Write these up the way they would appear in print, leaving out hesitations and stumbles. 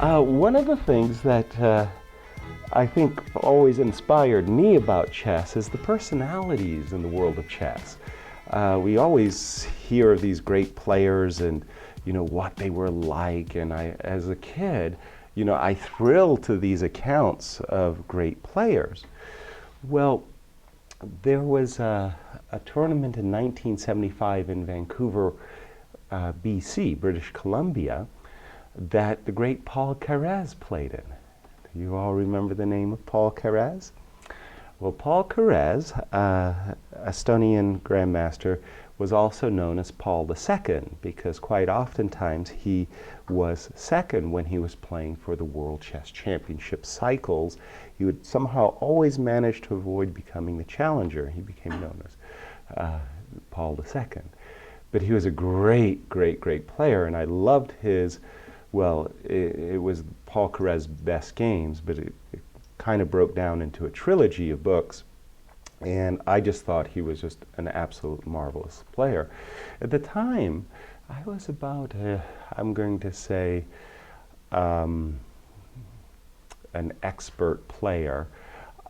One of the things that I think always inspired me about chess is the personalities in the world of chess. We always hear of these great players and what they were like, and as a kid, I thrilled to these accounts of great players. Well, there was a tournament in 1975 in Vancouver, BC, British Columbia, that the great Paul Keres played in. Do you all remember the name of Paul Keres? Well, Paul Keres, Estonian Grandmaster, was also known as Paul II because quite oftentimes he was second when he was playing for the World Chess Championship cycles. He would somehow always manage to avoid becoming the challenger. He became known as Paul II. But he was a great, great, great player, and I loved his, well, it was Paul Keres' best games, but it kind of broke down into a trilogy of books. And I just thought he was just an absolute marvelous player. At the time, I was about, I'm going to say, an expert player.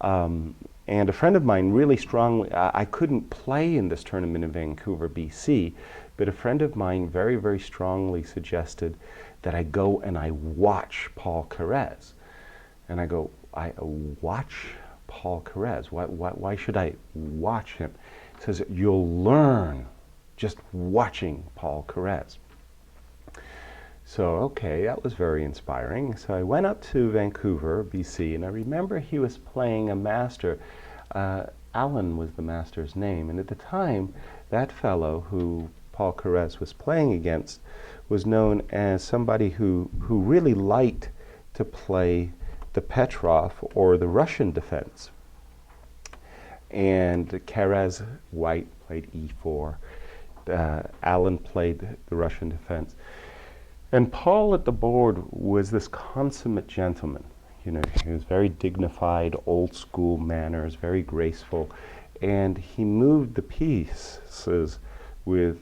And a friend of mine really strongly, I couldn't play in this tournament in Vancouver, BC, but a friend of mine very, very strongly suggested that I go and I watch Paul Keres. And I go, I watch Paul Keres? Why should I watch him? He says, you'll learn just watching Paul Keres. So, okay, that was very inspiring. So I went up to Vancouver, BC, and I remember he was playing a master. Alan was the master's name, and at the time, that fellow who Paul Keres was playing against was known as somebody who really liked to play the Petrov or the Russian defense. And Keres, white, played e4. Alan played the Russian defense. And Paul at the board was this consummate gentleman. He was very dignified, old school manners, very graceful. And he moved the pieces with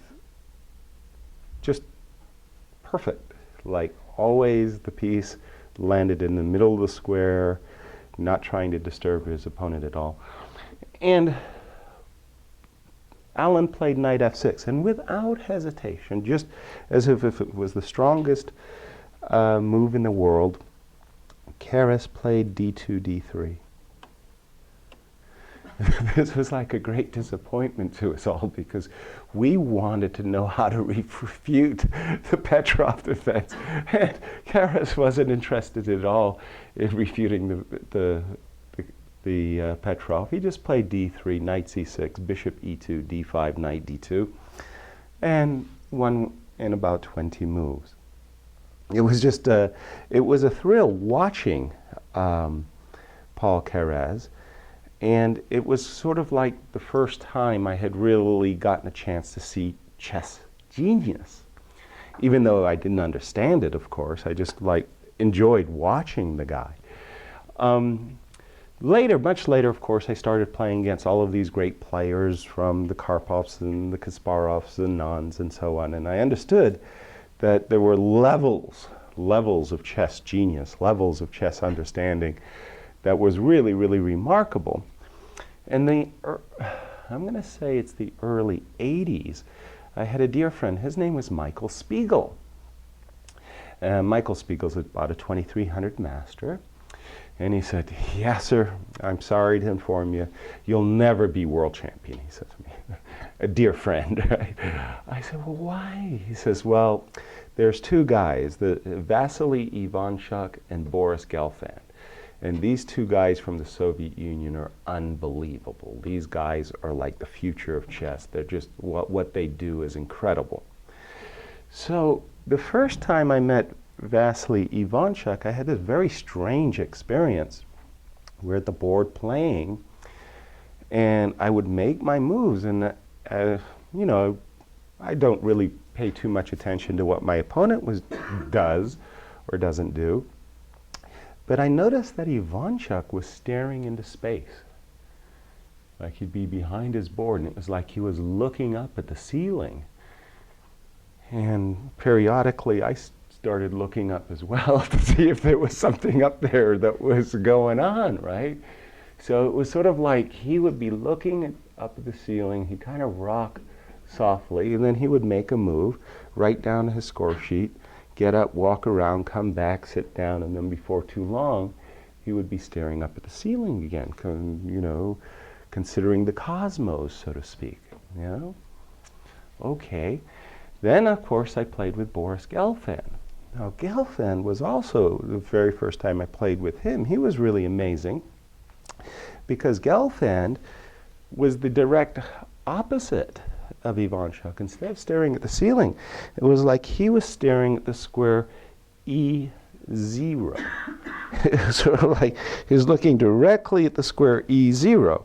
just perfect. Like always the piece landed in the middle of the square, not trying to disturb his opponent at all. And Alan played knight f6, and without hesitation, just as if it was the strongest move in the world, Keres played d2, d3. This was like a great disappointment to us all because we wanted to know how to refute the Petrov defense, and Keres wasn't interested at all in refuting the Petrov. He just played d3, knight c6, bishop e2, d5, knight d2, and won in about 20 moves. It was just it was a thrill watching Paul Keres. And it was sort of like the first time I had really gotten a chance to see chess genius. Even though I didn't understand it, of course, I just enjoyed watching the guy. Later, much later, of course, I started playing against all of these great players from the Karpovs and the Kasparovs and Nans and so on. And I understood that there were levels of chess genius, levels of chess understanding that was really, really remarkable. And I'm going to say it's the early 80s. I had a dear friend, his name was Michael Spiegel. Michael Spiegel's about a 2300 master. And he said, Yasser, I'm sorry to inform you, you'll never be world champion, he said to me. A dear friend, right? I said, well, why? He says, well, there's two guys, Vasily Ivanchuk and Boris Gelfand. And these two guys from the Soviet Union are unbelievable. These guys are like the future of chess. They're just, what they do is incredible. So the first time I met Vasily Ivanchuk, I had this very strange experience. We're at the board playing, and I would make my moves, and I don't really pay too much attention to what my opponent does or doesn't do. But I noticed that Ivanchuk was staring into space. Like he'd be behind his board, and it was like he was looking up at the ceiling. And periodically I started looking up as well to see if there was something up there that was going on, right? So it was sort of like he would be looking up at the ceiling, he'd kind of rock softly, and then he would make a move, write down his score sheet, get up, walk around, come back, sit down, and then before too long, he would be staring up at the ceiling again, you know, considering the cosmos, so to speak, you know? Okay. Then, of course, I played with Boris Gelfand. Now, Gelfand was also the very first time I played with him. He was really amazing because Gelfand was the direct opposite of Ivanchuk. Instead of staring at the ceiling, it was like he was staring at the square E0. It was sort of like he was looking directly at the square E0.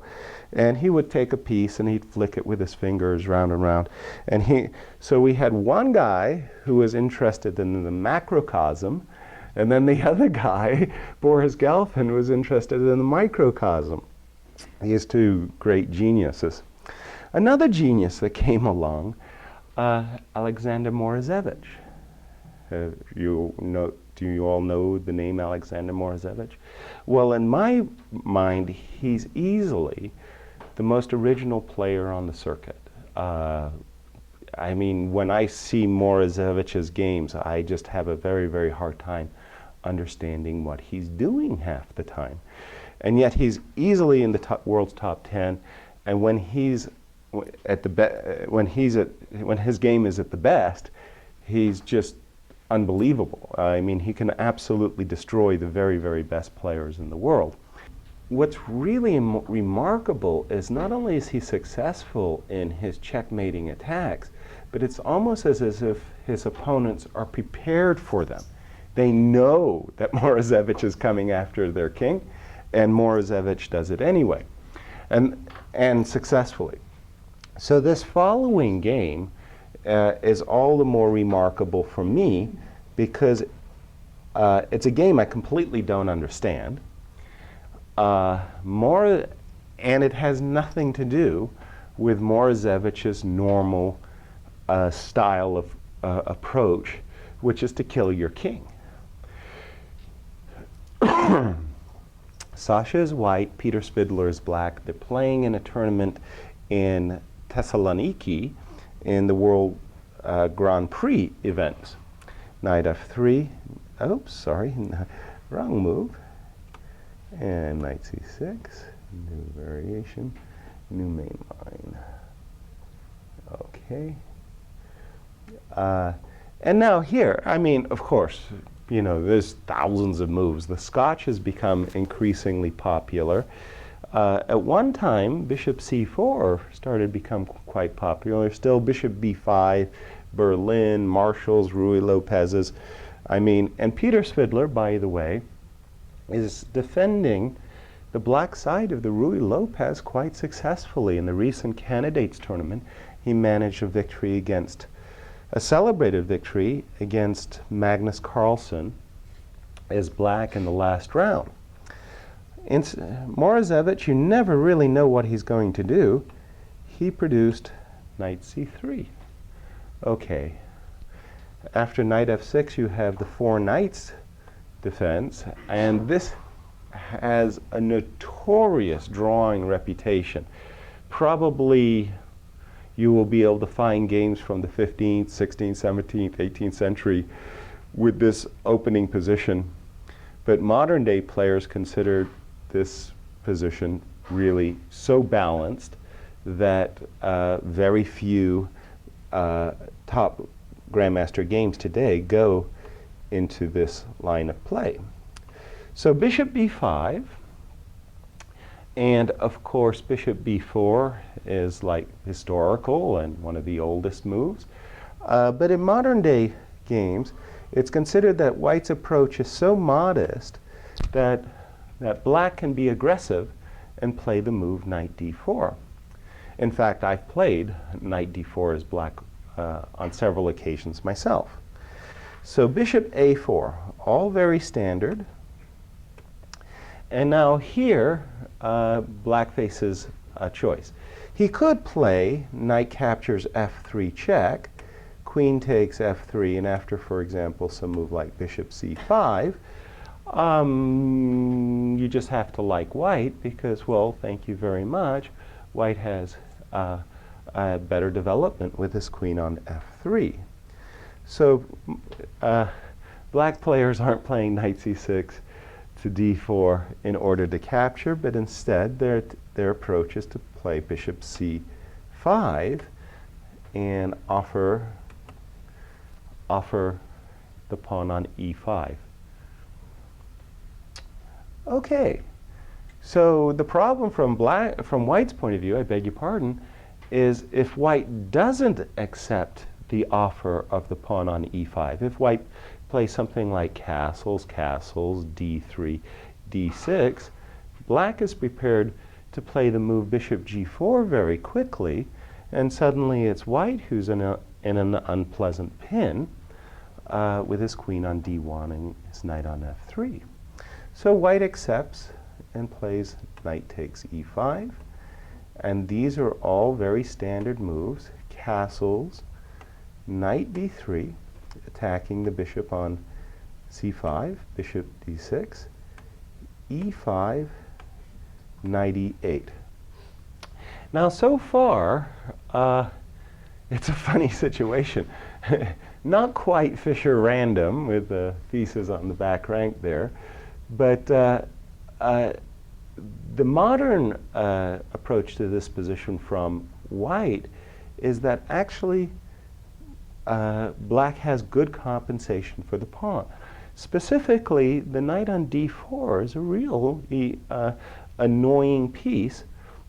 And he would take a piece and he'd flick it with his fingers round and round. And so we had one guy who was interested in the macrocosm, and then the other guy, Boris Gelfand, was interested in the microcosm. These two great geniuses. Another genius that came along, Alexander Morozevich. Do you all know the name Alexander Morozevich? Well, in my mind, he's easily the most original player on the circuit. I mean, when I see Morozevich's games, I just have a very, very hard time understanding what he's doing half the time. And yet he's easily in the world's top 10, and when he's at the when his game is at the best, he's just unbelievable. I mean, he can absolutely destroy the very, very best players in the world. What's really remarkable is not only is he successful in his checkmating attacks, but it's almost as if his opponents are prepared for them. They know that Morozevich is coming after their king, and Morozevich does it anyway, and successfully. So this following game is all the more remarkable for me because it's a game I completely don't understand. And it has nothing to do with Morozevich's normal style of approach, which is to kill your king. Sasha is white, Peter Svidler is black. They're playing in a tournament in Thessaloniki in the World Grand Prix events. Knight f3, oops, sorry, wrong move. And knight c6, new variation, new main line. Okay. And now here, I mean, of course, you know, there's thousands of moves. The Scotch has become increasingly popular. At one time, bishop c4 started to become quite popular. There's still bishop b5, Berlin, Marshall's, Ruy Lopez's. I mean, and Peter Svidler, by the way, is defending the black side of the Ruy Lopez quite successfully. In the recent candidates tournament, he managed a victory against, a celebrated victory against Magnus Carlsen as black in the last round. Morozevich, you never really know what he's going to do. He produced knight c3. Okay. After knight f6, you have the four knights defense, and this has a notorious drawing reputation. Probably you will be able to find games from the 15th, 16th, 17th, 18th century with this opening position, but modern day players consider this position really so balanced that very few top Grandmaster games today go into this line of play. So bishop b5, and of course bishop b4 is like historical and one of the oldest moves. But in modern day games, it's considered that white's approach is so modest that black can be aggressive and play the move knight d4. In fact, I've played knight d4 as black on several occasions myself. So bishop a4, all very standard. And now here, black faces a choice. He could play knight captures f3 check, queen takes f3, and after, for example, some move like bishop c5, you just have to like white because, well, thank you very much. White has a better development with this queen on f3. So black players aren't playing knight c6 to d4 in order to capture, but instead their approach is to play bishop c5 and offer the pawn on e5. Okay, so the problem from white's point of view, I beg your pardon, is if white doesn't accept the offer of the pawn on e5, if white plays something like castles, d3, d6, black is prepared to play the move bishop g4 very quickly, and suddenly it's white who's in an unpleasant pin with his queen on d1 and his knight on f3. So white accepts and plays knight takes e5, and these are all very standard moves. Castles, knight d3, attacking the bishop on c5, bishop d6, e5, knight e8. Now so far, it's a funny situation. Not quite Fischer random with the thesis on the back rank there, but the modern approach to this position from white is that actually black has good compensation for the pawn. Specifically, the knight on d4 is a real annoying piece.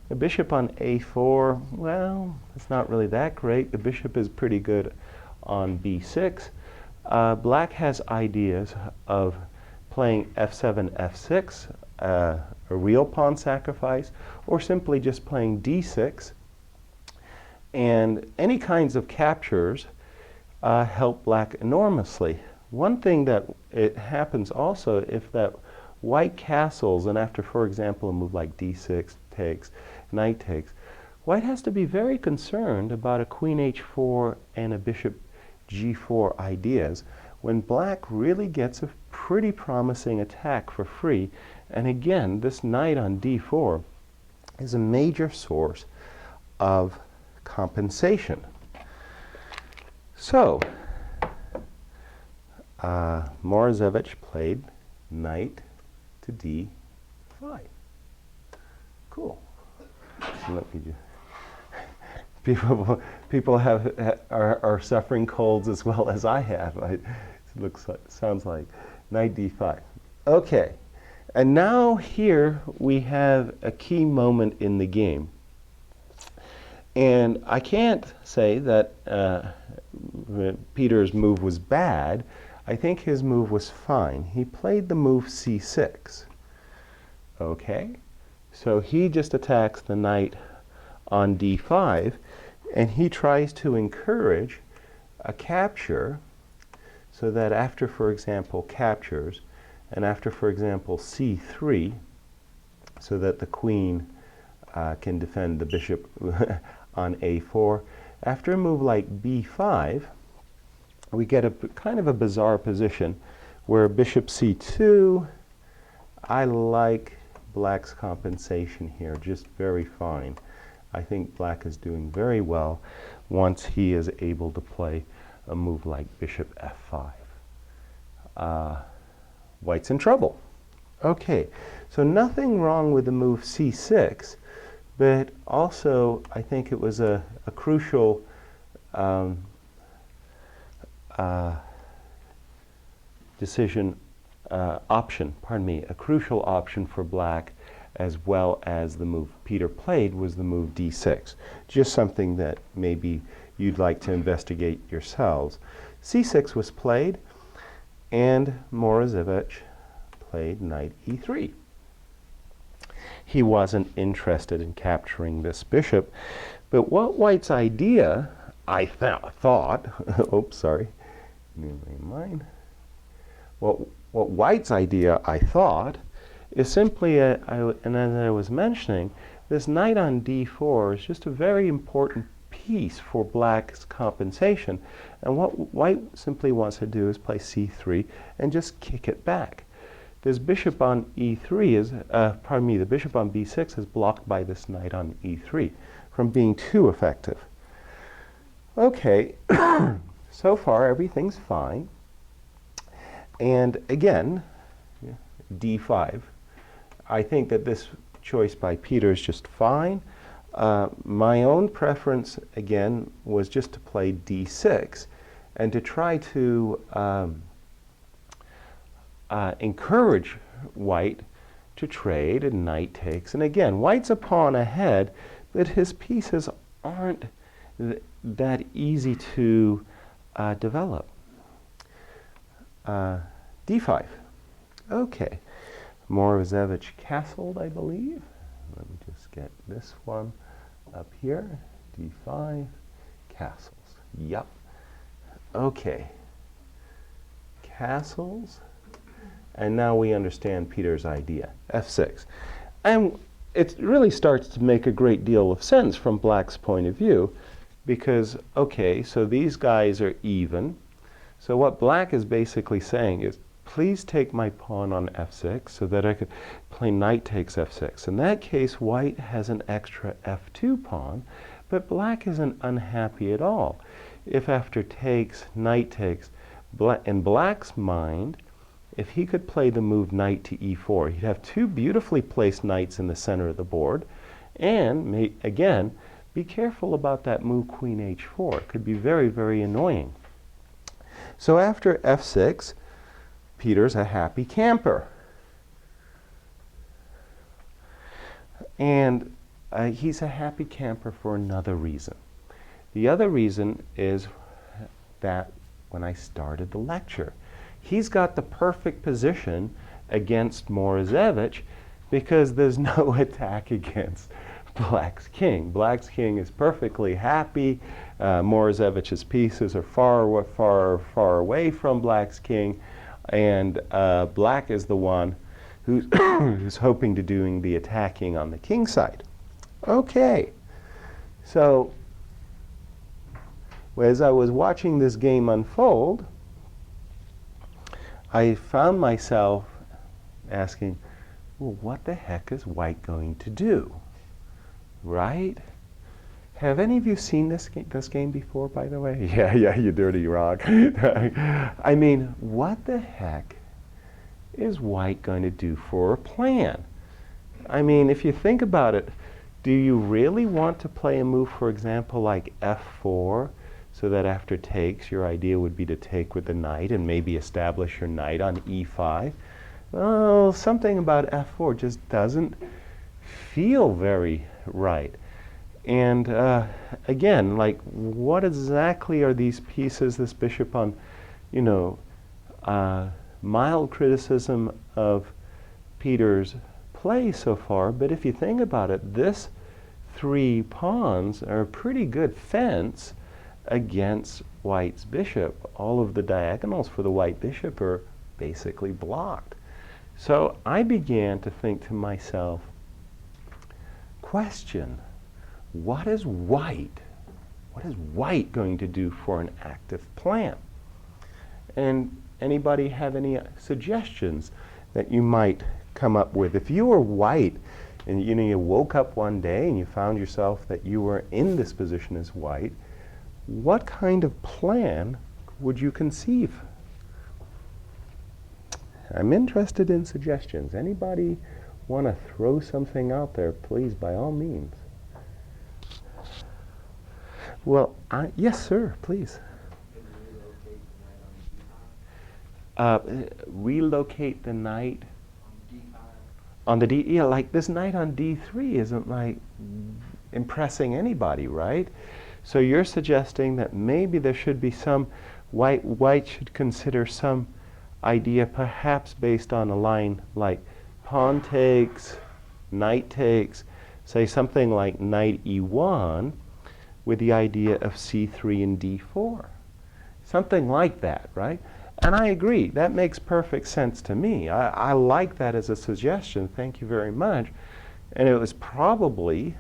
The bishop on a4, well, it's not really that great. The bishop is pretty good on b6. Black has ideas of playing f7, f6, a real pawn sacrifice, or simply just playing d6. And any kinds of captures help black enormously. One thing that it happens also, if that white castles, and after, for example, a move like d6 takes, knight takes, white has to be very concerned about a queen h4 and a bishop g4 ideas when black really gets a pretty promising attack for free. And again, this knight on d4 is a major source of compensation. So, Morozevich played knight to d5. Cool. Let me just people are suffering colds as well as I have. It sounds like knight d5. Okay, and now here we have a key moment in the game. And I can't say that Peter's move was bad. I think his move was fine. He played the move c6. Okay, so he just attacks the knight on d5, and he tries to encourage a capture so that after, for example, captures, and after, for example, c3, so that the queen can defend the bishop on a4. After a move like b5, we get a kind of a bizarre position where bishop c2, I like black's compensation here just very fine. I think black is doing very well once he is able to play a move like bishop f5. White's in trouble. Okay, so nothing wrong with the move c6, but also I think it was a crucial a crucial option for black, as well as the move Peter played was the move d6. Just something that maybe you'd like to investigate yourselves. c6 was played, and Morozevich played knight e3. He wasn't interested in capturing this bishop, but what White's idea, I thought, oops, sorry, mine. What White's idea, I thought, is simply, and as I was mentioning, this knight on d4 is just a very important piece for black's compensation. And what white simply wants to do is play c3 and just kick it back. This bishop on e3 is, the bishop on b6 is blocked by this knight on e3 from being too effective. Okay, so far everything's fine. And again, d5. I think that this choice by Peter is just fine. My own preference, again, was just to play d6 and to try to encourage white to trade, and knight takes. And again, white's a pawn ahead, but his pieces aren't that easy to develop. d5. Okay. Morozevich castled, I believe. Let me just get this one up here. d5, castles. Yup. Okay. Castles. And now we understand Peter's idea. f6. And it really starts to make a great deal of sense from black's point of view, because, okay, so these guys are even. So what black is basically saying is, please take my pawn on f6 so that I could play knight takes f6. In that case, white has an extra f2 pawn, but black isn't unhappy at all. If after takes, knight takes, in black's mind, if he could play the move knight to e4, he'd have two beautifully placed knights in the center of the board, and again, be careful about that move queen h4. It could be very, very annoying. So after f6, Peter's a happy camper. And he's a happy camper for another reason. The other reason is that when I started the lecture, he's got the perfect position against Morozevich because there's no attack against black's king. Black's king is perfectly happy. Morozevich's pieces are far away from black's king. And black is the one who's, who's hoping to doing the attacking on the king side. Okay, so as I was watching this game unfold, I found myself asking, well, what the heck is white going to do? Right? Have any of you seen this game before, by the way? Yeah, you dirty rock. I mean, what the heck is white going to do for a plan? I mean, if you think about it, do you really want to play a move, for example, like f4, so that after takes, your idea would be to take with the knight and maybe establish your knight on e5? Well, something about f4 just doesn't feel very right. And again, like, what exactly are these pieces, this bishop on, mild criticism of Peter's play so far, but if you think about it, this 3 pawns are a pretty good fence against white's bishop. All of the diagonals for the white bishop are basically blocked. So I began to think to myself, question, what is white going to do for an active plan? And anybody have any suggestions that you might come up with? If you were white and you woke up one day and you found yourself that you were in this position as white, what kind of plan would you conceive? I'm interested in suggestions. Anybody want to throw something out there, please, by all means. Well, yes, sir, please. Relocate the knight on the D. Yeah, like this knight on D3 isn't like impressing anybody, right? So you're suggesting that maybe there should be some white should consider some idea, perhaps based on a line like pawn takes, knight takes, say something like knight e1, with the idea of c3 and d4. Something like that, right? And I agree, that makes perfect sense to me. I like that as a suggestion, thank you very much. And it was probably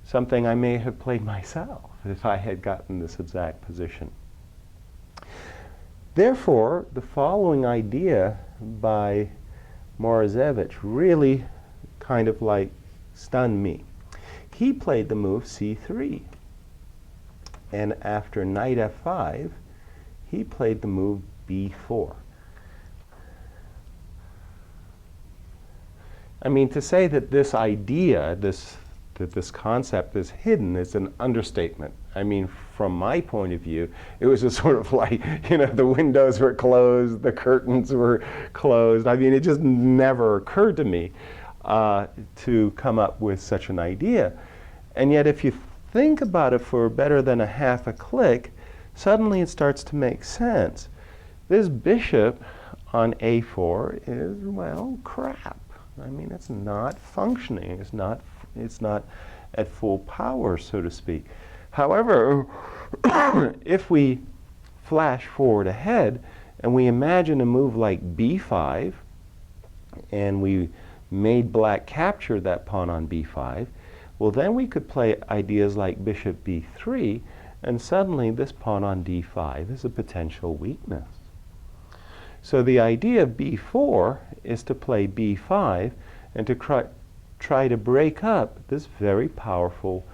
something I may have played myself if I had gotten this exact position. Therefore, the following idea by Morozevich really kind of like stunned me. He played the move c3, and after knight f5, he played the move b4. I mean, to say that this idea, that this concept is hidden is an understatement. I mean, from my point of view, it was just sort of like, you know, the windows were closed, the curtains were closed. I mean, it just never occurred to me to come up with such an idea. And yet, if you think about it for better than a half a click, suddenly it starts to make sense. This bishop on a4 is, well, crap. I mean, it's not functioning. It's not at full power, so to speak. However, if we flash forward ahead and we imagine a move like b5, and we made black capture that pawn on b5, well, then we could play ideas like bishop b3, and suddenly this pawn on d5 is a potential weakness. So the idea of b4 is to play b5 and to try to break up this very powerful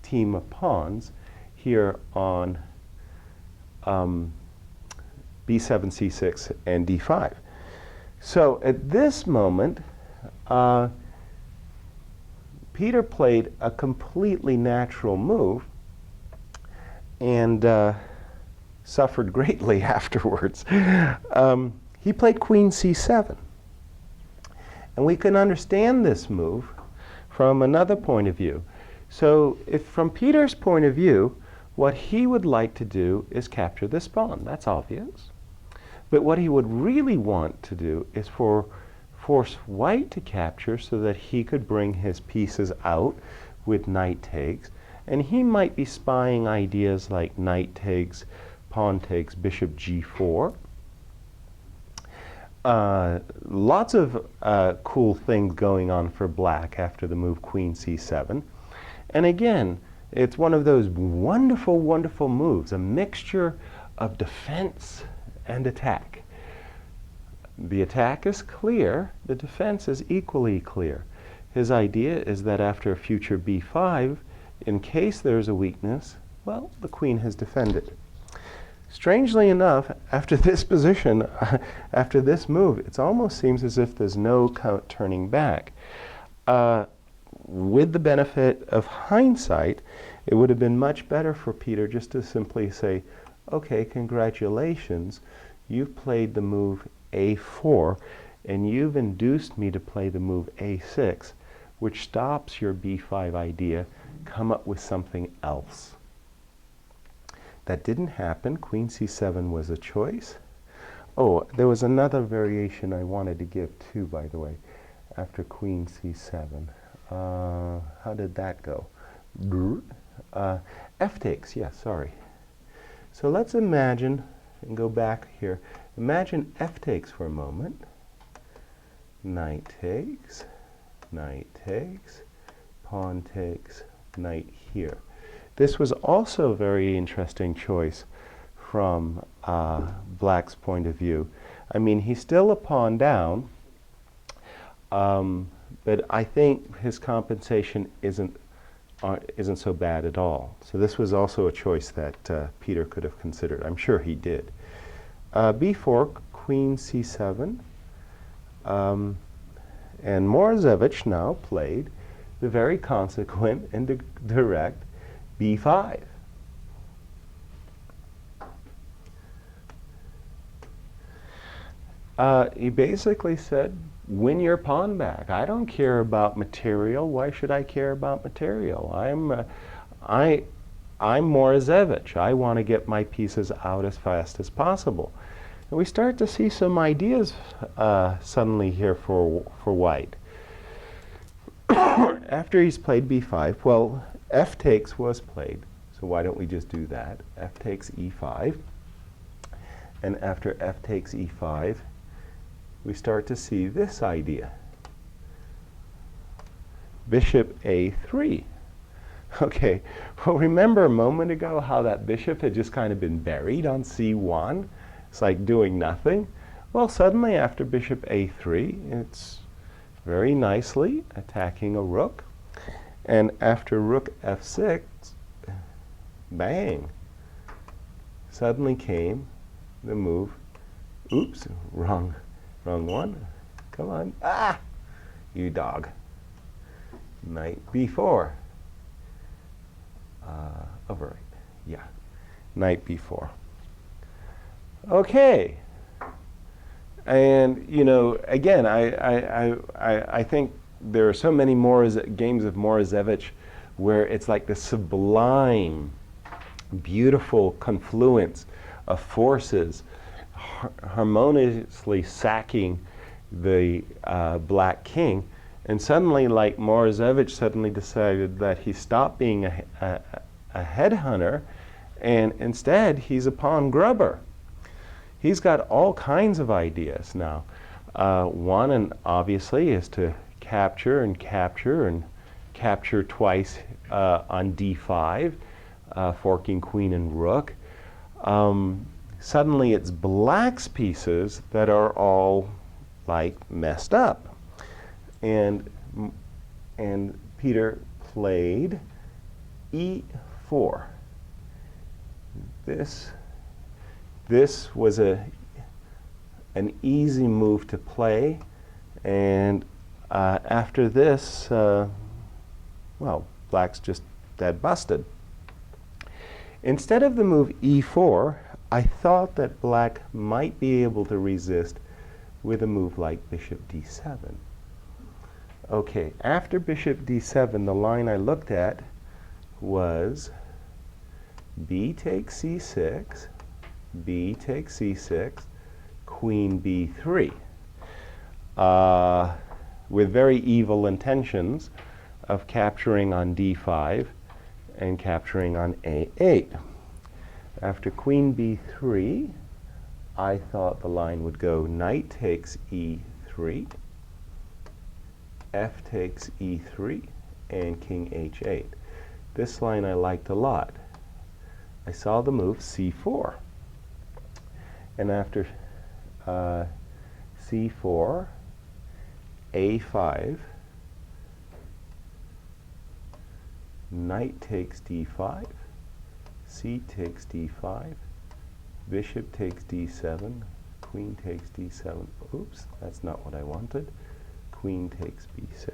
team of pawns here on b7, c6, and d5. So at this moment, Peter played a completely natural move and suffered greatly afterwards. He played queen c7. And we can understand this move from another point of view. So if from Peter's point of view, what he would like to do is capture this pawn. That's obvious. But what he would really want to do is force white to capture so that he could bring his pieces out with knight takes. And he might be spying ideas like knight takes, pawn takes, bishop g4. Lots of cool things going on for black after the move queen c7. And again, it's one of those wonderful, wonderful moves, a mixture of defense and attack. The attack is clear, the defense is equally clear. His idea is that after a future b5, in case there's a weakness, well, the queen has defended. Strangely enough, after this position, after this move, it almost seems as if there's no turning back. With the benefit of hindsight, it would have been much better for Peter just to simply say, okay, congratulations, you've played the move a4, and you've induced me to play the move a6, which stops your b5 idea. Come up with something else. That didn't happen. Queen c7 was a choice. Oh, there was another variation I wanted to give too, by the way, after queen c7. How did that go? F takes, yes, sorry. So let's imagine, and go back here, imagine f takes for a moment. Knight takes, pawn takes, knight here. This was also a very interesting choice from black's point of view. I mean, he's still a pawn down, but I think his compensation isn't so bad at all. So this was also a choice that Peter could have considered. I'm sure he did. b4, queen c7, and Morozevich now played the very consequent and direct b5. He basically said, win your pawn back. I don't care about material. Why should I care about material? I'm Morozevich. I want to get my pieces out as fast as possible. And we start to see some ideas suddenly here for white. After he's played b5, well, f takes was played, so why don't we just do that? F takes e5, and after f takes e5, we start to see this idea. Bishop a3. Okay, well, remember a moment ago how that bishop had just kind of been buried on c1? It's like doing nothing. Well, suddenly after bishop a3, it's very nicely attacking a rook. And after rook f6, bang, suddenly came the move. Oops, wrong one. Come on. Ah, you dog. Knight b4. Overwrite. Yeah, knight b4. Okay. And, you know, again, I think there are so many games of Morozevich where it's like the sublime, beautiful confluence of forces harmoniously sacking the black king. And suddenly, like, Morozevich suddenly decided that he stopped being a headhunter, and instead he's a pawn grubber. He's got all kinds of ideas now. One, and obviously, is to capture and capture and capture twice on d5, forking queen and rook. Suddenly it's black's pieces that are all like messed up. And Peter played e4. This was an easy move to play, and after this, well, black's just dead busted. Instead of the move e4, I thought that black might be able to resist with a move like bishop d7. Okay, after bishop d7, the line I looked at was b takes c6, b takes c6, queen b3, with very evil intentions of capturing on d5 and capturing on a8. After queen b3, I thought the line would go knight takes e3, f takes e3, and king h8. This line I liked a lot. I saw the move c4. And after c4, a5, knight takes d5, c takes d5, bishop takes d7, queen takes d7. Oops, that's not what I wanted. Queen takes b6.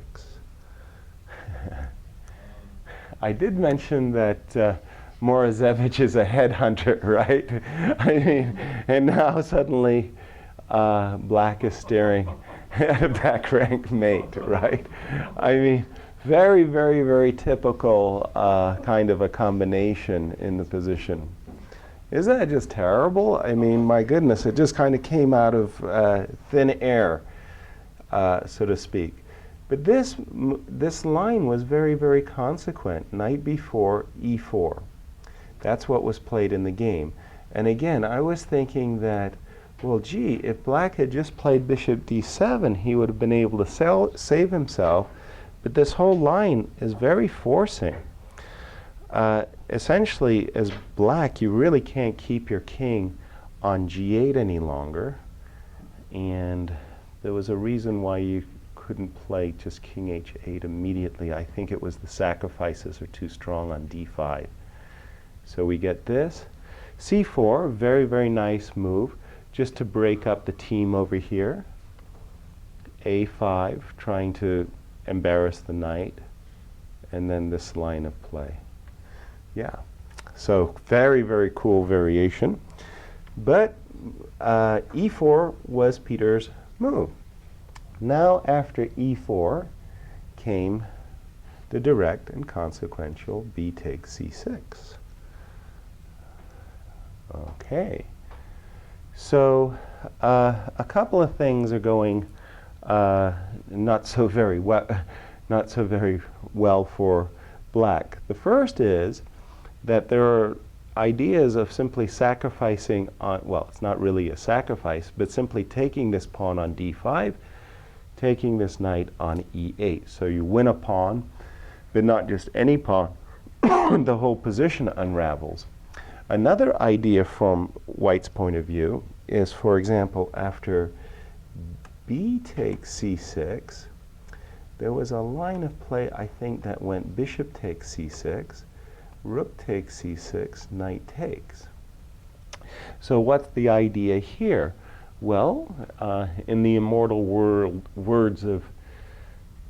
I did mention that Morozevich is a headhunter, right? I mean, and now suddenly black is staring at a back rank mate, right? I mean, very, very, very typical kind of a combination in the position. Isn't that just terrible? I mean, my goodness, it just kind of came out of thin air, so to speak. But this line was very, very consequent. Knight b4, e4. That's what was played in the game. And again, I was thinking that, well, gee, if black had just played bishop d7, he would have been able to save himself. But this whole line is very forcing. Essentially, as black, you really can't keep your king on g8 any longer. And there was a reason why you couldn't play just king h8 immediately. I think it was the sacrifices are too strong on d5. So we get this. c4, very, very nice move, just to break up the team over here. a5, trying to embarrass the knight. And then this line of play. Yeah, so very, very cool variation. But e4 was Peter's move. Now after e4 came the direct and consequential b takes c6. Okay, so a couple of things are going not so very well for black. The first is that there are ideas of simply sacrificing on, well, it's not really a sacrifice, but simply taking this pawn on d5, taking this knight on e8. So you win a pawn, but not just any pawn, the whole position unravels. Another idea from white's point of view is, for example, after b takes c6, there was a line of play, I think, that went bishop takes c6, rook takes c6, knight takes. So what's the idea here? Well, in the immortal words of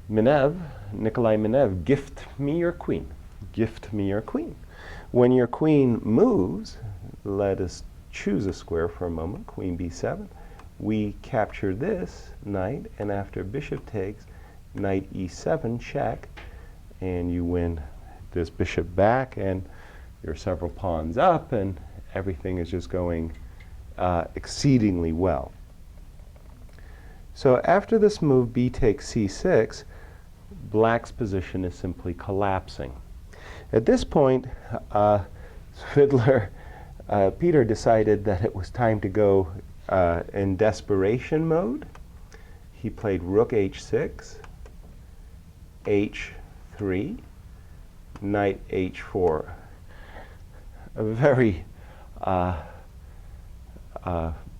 Nikolai Minev, gift me your queen. Gift me your queen. When your queen moves, let us choose a square for a moment, queen b7. We capture this knight, and after bishop takes, knight e7 check, and you win this bishop back, and you're several pawns up, and everything is just going exceedingly well. So after this move, b takes c6, black's position is simply collapsing. At this point, Svidler, Peter decided that it was time to go in desperation mode. He played rook h6, h3, knight h4. A very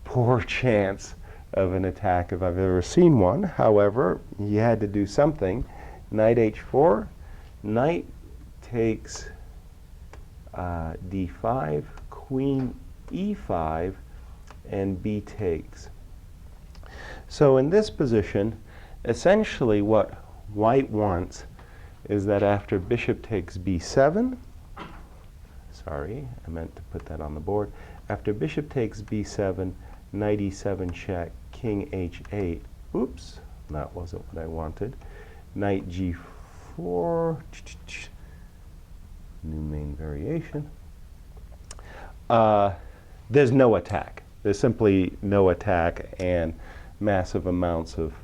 poor chance of an attack if I've ever seen one. However, he had to do something. Knight h4, knight takes d5, queen e5, and b takes. So in this position, essentially what white wants is that after bishop takes b7, sorry, I meant to put that on the board. After bishop takes b7, knight e7 check, king h8. Oops, that wasn't what I wanted. Knight g4, new main variation. There's no attack. There's simply no attack, and massive amounts of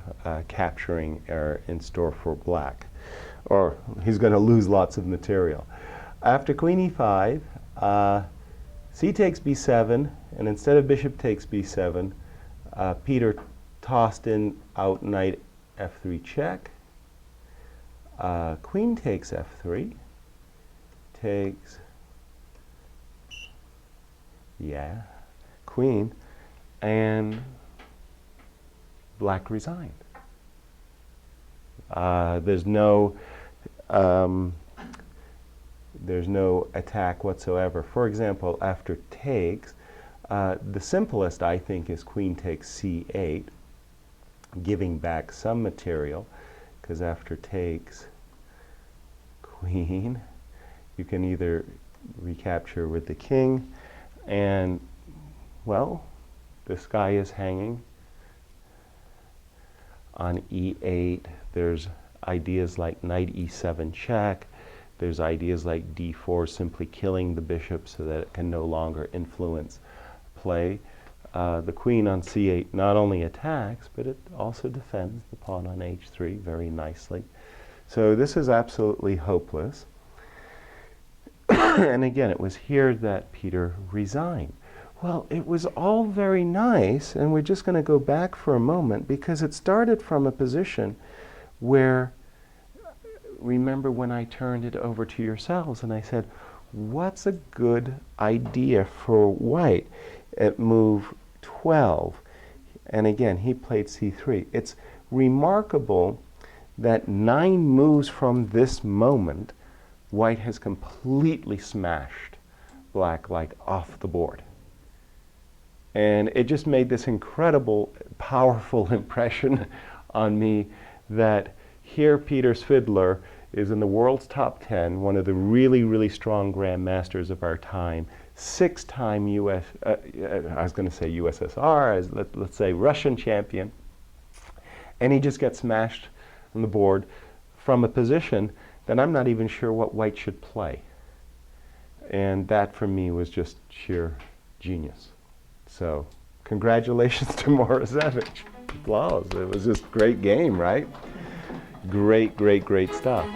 capturing are in store for black. Or he's going to lose lots of material. After queen e5, c takes b7, and instead of bishop takes b7, Peter tossed in out knight f3 check. Queen takes f3, takes, yeah, queen, and black resigned. There's no attack whatsoever. For example, after takes, the simplest, I think, is queen takes c8, giving back some material, because after takes queen, you can either recapture with the king, and, well, this guy is hanging on e8. There's ideas like knight e7 check. There's ideas like d4, simply killing the bishop so that it can no longer influence play. The queen on c8 not only attacks, but it also defends the pawn on h3 very nicely. So this is absolutely hopeless. And again, it was here that Peter resigned. Well, it was all very nice, and we're just going to go back for a moment, because it started from a position where, remember when I turned it over to yourselves and I said, what's a good idea for white at move 12? And again, he played c3. It's remarkable that 9 moves from this moment, white has completely smashed black like off the board. And it just made this incredible, powerful impression on me that here Peter Svidler is in the world's top 10, one of the really, really strong grandmasters of our time, 6-time I was going to say USSR, let's say Russian champion, and he just gets smashed on the board from a position that I'm not even sure what white should play. And that for me was just sheer genius. So congratulations to Morozevich. Applause. It was just a great game, right? Great, great, great stuff.